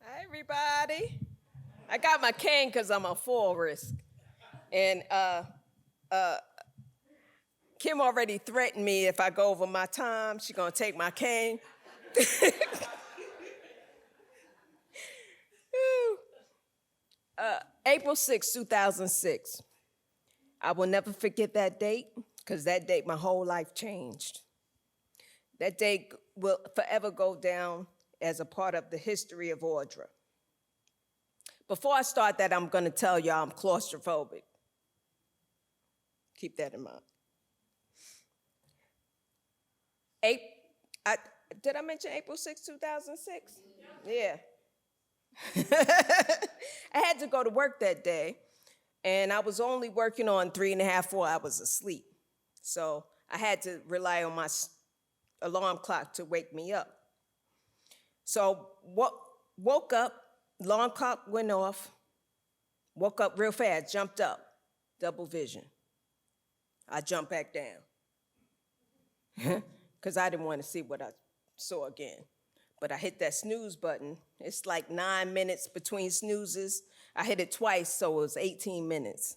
Hi, everybody. I got my cane because I'm a full risk. And Kim already threatened me if I go over my time, she's going to take my cane. April 6, 2006. I will never forget that date because that date my whole life changed. That date will forever go down as a part of the history of Audra. Before I start that, I'm going to tell y'all I'm claustrophobic. Keep that in mind. April, I, did I mention April 6, 2006? Yeah. I had to go to work that day, and I was only working on 3.5, 4 hours of sleep. So I had to rely on my alarm clock to wake me up. So woke up, alarm clock went off, woke up real fast, jumped up, double vision. I jumped back down because I didn't want to see what I saw again. But I hit that snooze button. It's like 9 minutes between snoozes. I hit it twice, so it was 18 minutes.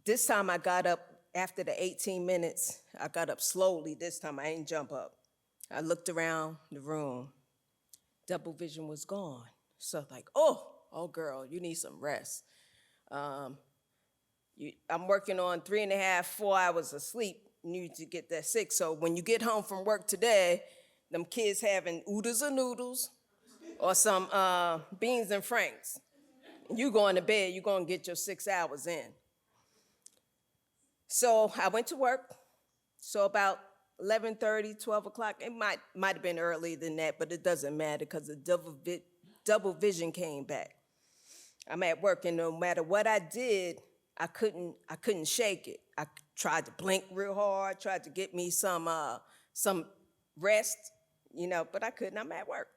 This time I got up after the 18 minutes. I got up slowly this time. I ain't jump up. I looked around the room. Double vision was gone. So like, oh girl, you need some rest. I'm working on 3.5, 4 hours of sleep. You need to get that 6. So when you get home from work today, them kids having oodles and noodles or some beans and franks. You going to bed, you going to get your 6 hours in. So I went to work. So about 11:30, 12 o'clock, it might have been earlier than that, but it doesn't matter because the double vision came back. I'm at work, and no matter what I did, I couldn't shake it. I tried to blink real hard, tried to get me some rest, but I couldn't. I'm at work.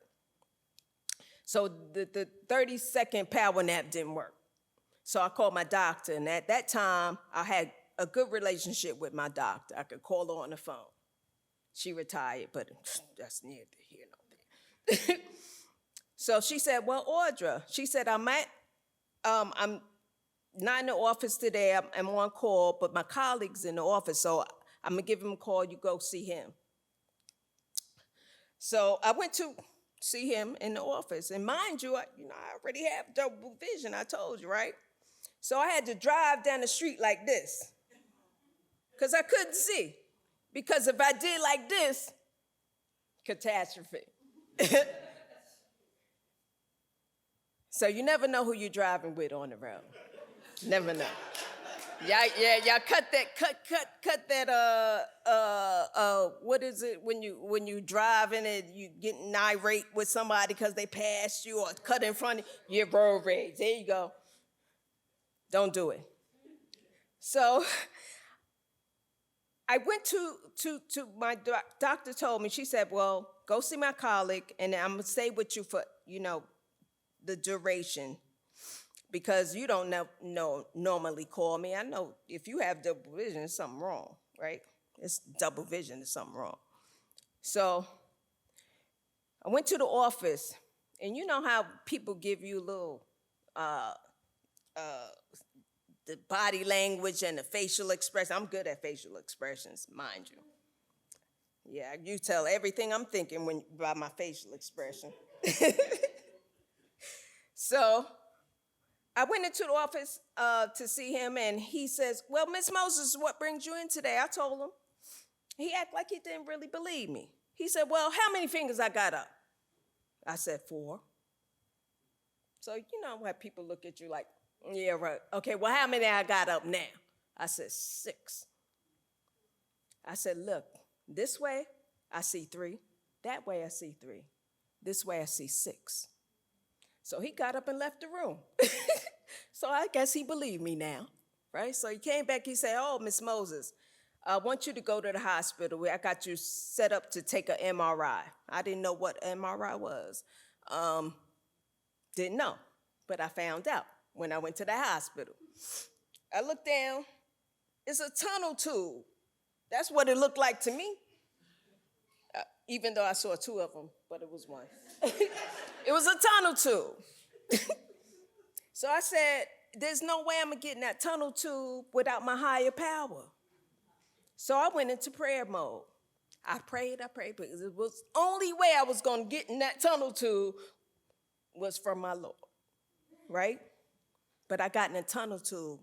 So the 30-second power nap didn't work. So I called my doctor, and at that time, I had a good relationship with my doctor. I could call her on the phone. She retired, but that's neither here nor there. So she said, well, Audra, she said, I'm not in the office today. I'm on call, but my colleague's in the office, so I'm gonna give him a call. You go see him. So I went to see him in the office, and mind you, I already have double vision. I told you, right? So I had to drive down the street like this, because I couldn't see. Because if I did like this, catastrophe. So you never know who you're driving with on the road. Never know. Y'all cut that, what is it when you driving and you getting irate with somebody because they passed you or cut in front of you, your road rage. There you go. Don't do it. So I went to my doctor told me, she said, well, go see my colleague and I'm gonna stay with you for, the duration because you don't normally call me. I know if you have double vision, there's something wrong, right? It's double vision, there's something wrong. So I went to the office, and you know how people give you little, the body language and the facial expression. I'm good at facial expressions, mind you. Yeah, you tell everything I'm thinking by my facial expression. So I went into the office to see him, and he says, well, Miss Moses, what brings you in today? I told him. He acted like he didn't really believe me. He said, well, how many fingers I got up? I said, 4. So you know how people look at you like, yeah, right. Okay, well, how many I got up now? I said, 6. I said, look, this way I see 3. That way I see 3. This way I see 6. So he got up and left the room. So I guess he believed me now, right? So he came back, he said, oh, Miss Moses, I want you to go to the hospital. I got you set up to take an MRI. I didn't know what MRI was. Didn't know, but I found out when I went to the hospital. I looked down, it's a tunnel tube. That's what it looked like to me. even though I saw two of them, but it was one. It was a tunnel tube. So I said, there's no way I'm going to get in that tunnel tube without my higher power. So I went into prayer mode. I prayed, because it was the only way I was going to get in that tunnel tube was from my Lord, right? But I got in a tunnel tube.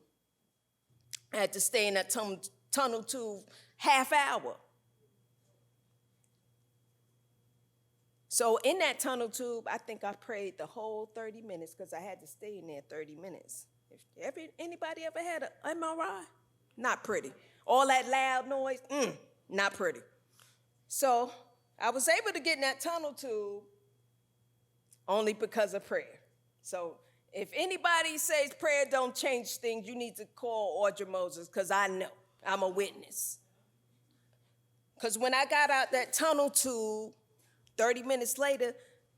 I had to stay in that tunnel tube half hour. So in that tunnel tube, I think I prayed the whole 30 minutes because I had to stay in there 30 minutes. Anybody ever had an MRI? Not pretty. All that loud noise, not pretty. So I was able to get in that tunnel tube only because of prayer. So if anybody says prayer don't change things, you need to call Audra Moses, because I know. I'm a witness. Because when I got out that tunnel tube, 30 minutes later,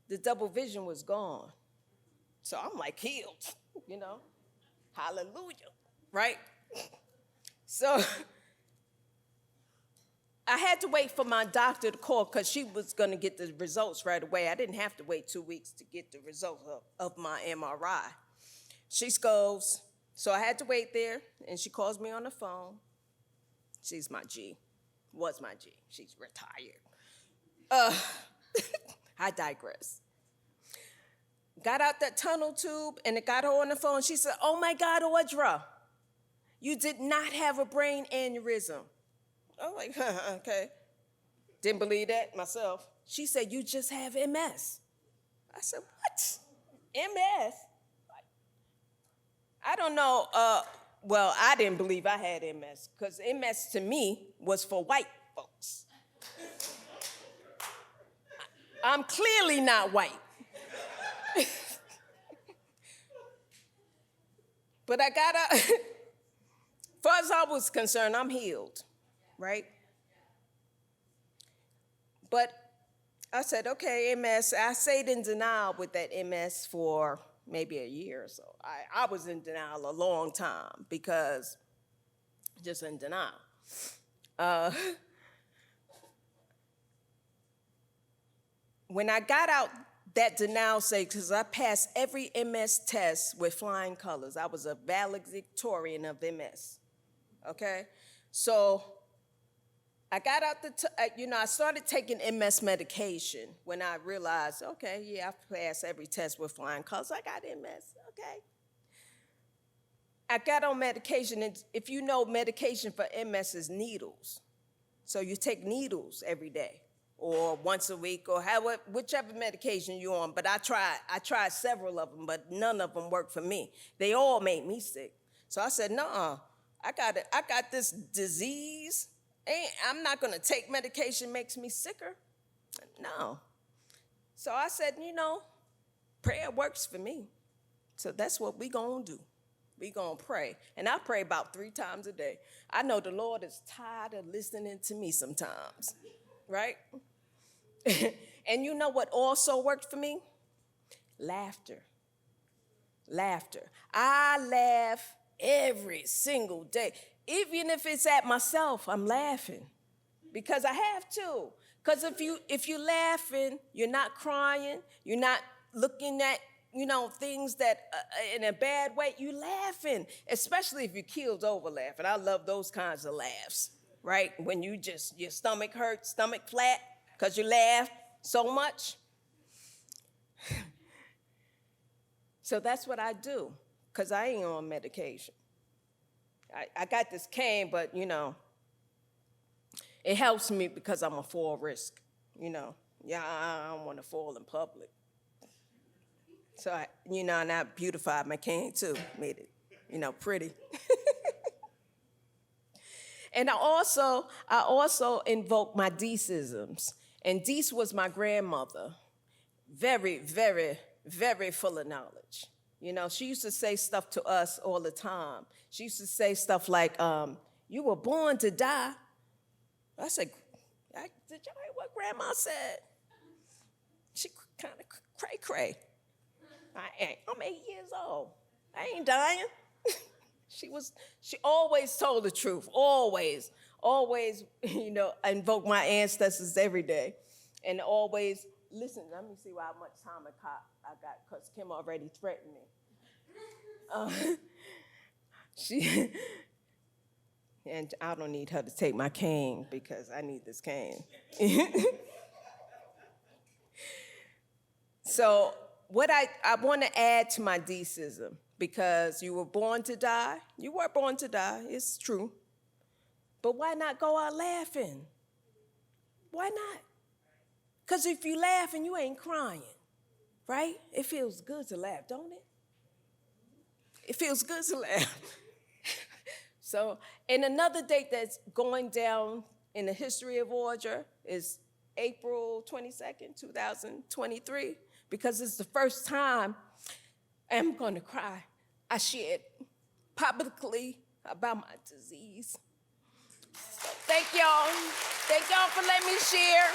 the double vision was gone. So I'm like healed, Hallelujah, right? So I had to wait for my doctor to call because she was going to get the results right away. I didn't have to wait 2 weeks to get the results of my MRI. She goes, so I had to wait there, and she calls me on the phone. She's my G. Was my G. She's retired. I digress. Got out that tunnel tube, and it got her on the phone. She said, oh, my God, Audra, you did not have a brain aneurysm. I'm like, okay. Didn't believe that myself. She said, you just have MS. I said, what? MS? I don't know. Well, I didn't believe I had MS because MS to me was for white folks. I'm clearly not white. But I got out. As far as I was concerned, I'm healed, right? But I said, okay, MS. I stayed in denial with that MS for maybe a year or so. I was in denial a long time because just in denial. When I got out that denial stage, because I passed every MS test with flying colors. I was a valedictorian of MS, okay? So I got out I started taking MS medication when I realized, okay, yeah, I passed every test with flying colors. I got MS, okay. I got on medication, and if you know, medication for MS is needles. So you take needles every day or once a week or whichever medication you're on. But I tried several of them, but none of them worked for me. They all made me sick. So I said, nuh-uh, I got this disease. I'm not going to take medication makes me sicker. No. So I said, prayer works for me. So that's what we going to do. We going to pray. And I pray about 3 times a day. I know the Lord is tired of listening to me sometimes, right? And you know what also worked for me? Laughter. I laugh every single day. Even if it's at myself, I'm laughing because I have to. Because if you're laughing, you're not crying, you're not looking at, things that in a bad way, you laughing, especially if you're keeled over laughing. I love those kinds of laughs, right? When your stomach hurts, stomach flat, because you laugh so much. So that's what I do, because I ain't on medication. I got this cane, but, it helps me because I'm a fall risk, Yeah, I don't want to fall in public. So, and I beautified my cane, too, made it, pretty. And I also invoke my Deesisms. And Dees was my grandmother, very, very, very full of knowledge. She used to say stuff to us all the time. She used to say stuff like, you were born to die. I said, did y'all hear what Grandma said? She kind of cray-cray. I'm 8 years old. I ain't dying. She always told the truth, always, invoke my ancestors every day. And always, listen, let me see how much time I got, because Kim already threatened me. She, and I don't need her to take my cane because I need this cane. So what I want to add to my deism, because you were born to die. You were born to die, it's true. But why not go out laughing? Why not? Because if you laugh and you ain't crying, right? It feels good to laugh, don't it? It feels good to laugh. So, and another date that's going down in the history of Audra is April 22nd, 2023, because it's the first time, I'm going to cry, I shared publicly about my disease. So thank y'all. Thank y'all for letting me share.